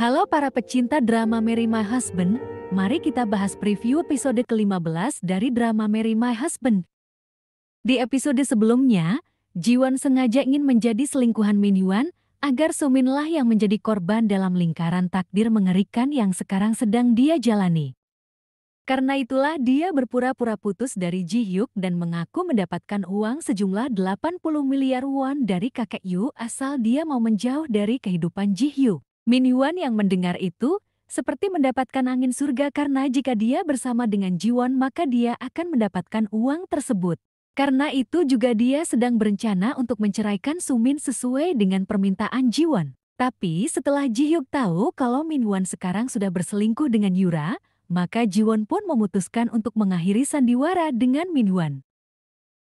Halo para pecinta drama Marry My Husband, mari kita bahas preview episode ke-15 dari drama Marry My Husband. Di episode sebelumnya, Jiwon sengaja ingin menjadi selingkuhan Min Hyun agar Sumin lah yang menjadi korban dalam lingkaran takdir mengerikan yang sekarang sedang dia jalani. Karena itulah dia berpura-pura putus dari Ji Hyuk dan mengaku mendapatkan uang sejumlah 80 miliar won dari kakek Yu asal dia mau menjauh dari kehidupan Ji Hyuk. Min Hyun yang mendengar itu seperti mendapatkan angin surga karena jika dia bersama dengan Jiwon maka dia akan mendapatkan uang tersebut. Karena itu juga dia sedang berencana untuk menceraikan Sumin sesuai dengan permintaan Jiwon. Tapi setelah Ji Hyuk tahu kalau Min Hyun sekarang sudah berselingkuh dengan Yura, maka Jiwon pun memutuskan untuk mengakhiri sandiwara dengan Min Hyun.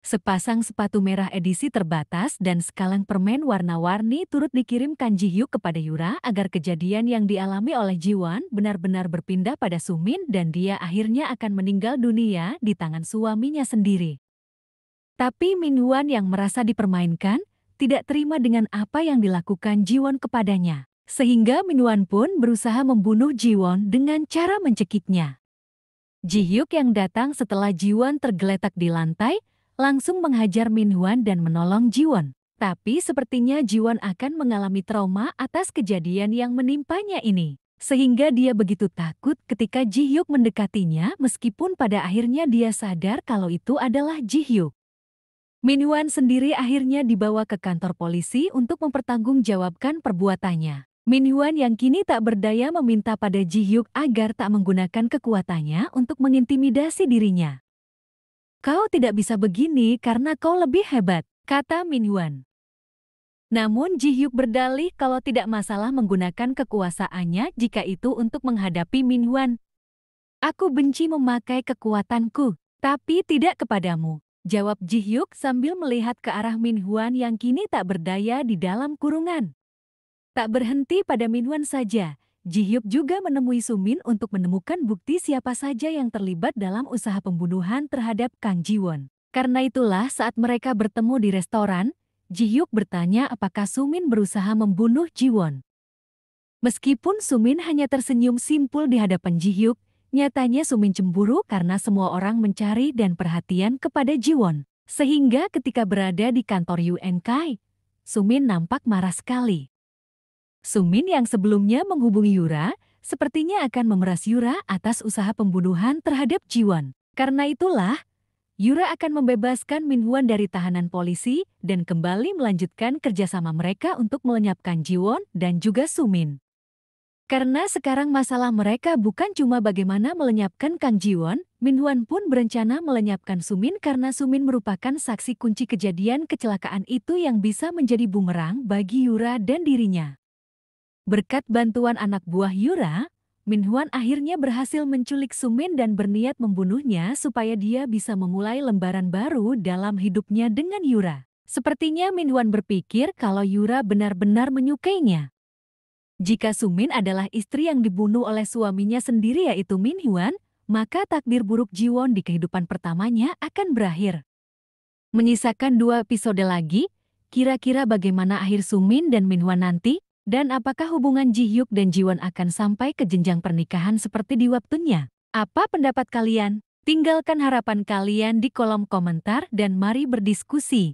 Sepasang sepatu merah edisi terbatas dan sekalang permen warna-warni turut dikirimkan Ji Hyuk kepada Yura agar kejadian yang dialami oleh Jiwon benar-benar berpindah pada Sumin dan dia akhirnya akan meninggal dunia di tangan suaminya sendiri. Tapi Min Hyun yang merasa dipermainkan tidak terima dengan apa yang dilakukan Jiwon kepadanya. Sehingga Min Hyun pun berusaha membunuh Jiwon dengan cara mencekiknya. Ji Hyuk yang datang setelah Jiwon tergeletak di lantai langsung menghajar Min Hyun dan menolong Jiwon. Tapi sepertinya Jiwon akan mengalami trauma atas kejadian yang menimpanya ini. Sehingga dia begitu takut ketika Ji Hyuk mendekatinya meskipun pada akhirnya dia sadar kalau itu adalah Ji Hyuk. Min Hyun sendiri akhirnya dibawa ke kantor polisi untuk mempertanggungjawabkan perbuatannya. Min Hyun yang kini tak berdaya meminta pada Ji Hyuk agar tak menggunakan kekuatannya untuk mengintimidasi dirinya. "Kau tidak bisa begini karena kau lebih hebat," kata Min Hyun. Namun Ji Hyuk berdalih kalau tidak masalah menggunakan kekuasaannya jika itu untuk menghadapi Min Hyun. "Aku benci memakai kekuatanku, tapi tidak kepadamu," jawab Ji Hyuk sambil melihat ke arah Min Hyun yang kini tak berdaya di dalam kurungan. Tak berhenti pada Min Hyun saja, Ji Hyuk juga menemui Sumin untuk menemukan bukti siapa saja yang terlibat dalam usaha pembunuhan terhadap Kang Jiwon. Karena itulah saat mereka bertemu di restoran, Ji Hyuk bertanya apakah Sumin berusaha membunuh Jiwon. Meskipun Sumin hanya tersenyum simpul di hadapan Ji Hyuk, nyatanya Sumin cemburu karena semua orang mencari dan perhatian kepada Jiwon. Sehingga ketika berada di kantor Yuen Kai, Sumin nampak marah sekali. Sumin yang sebelumnya menghubungi Yura, sepertinya akan memeras Yura atas usaha pembunuhan terhadap Jiwon. Karena itulah, Yura akan membebaskan Min Hyun dari tahanan polisi dan kembali melanjutkan kerjasama mereka untuk melenyapkan Jiwon dan juga Sumin. Karena sekarang masalah mereka bukan cuma bagaimana melenyapkan Kang Jiwon, Min Hyun pun berencana melenyapkan Sumin karena Sumin merupakan saksi kunci kejadian kecelakaan itu yang bisa menjadi bumerang bagi Yura dan dirinya. Berkat bantuan anak buah Yura, Min Hyun akhirnya berhasil menculik Sumin dan berniat membunuhnya supaya dia bisa memulai lembaran baru dalam hidupnya dengan Yura. Sepertinya Min Hyun berpikir kalau Yura benar-benar menyukainya. Jika Sumin adalah istri yang dibunuh oleh suaminya sendiri yaitu Min Hyun, maka takdir buruk Jiwon di kehidupan pertamanya akan berakhir. Menyisakan 2 episode lagi, kira-kira bagaimana akhir Sumin dan Min Hyun nanti? Dan apakah hubungan Ji Hyuk dan Jiwon akan sampai ke jenjang pernikahan seperti di webtoonnya? Apa pendapat kalian? Tinggalkan harapan kalian di kolom komentar dan mari berdiskusi.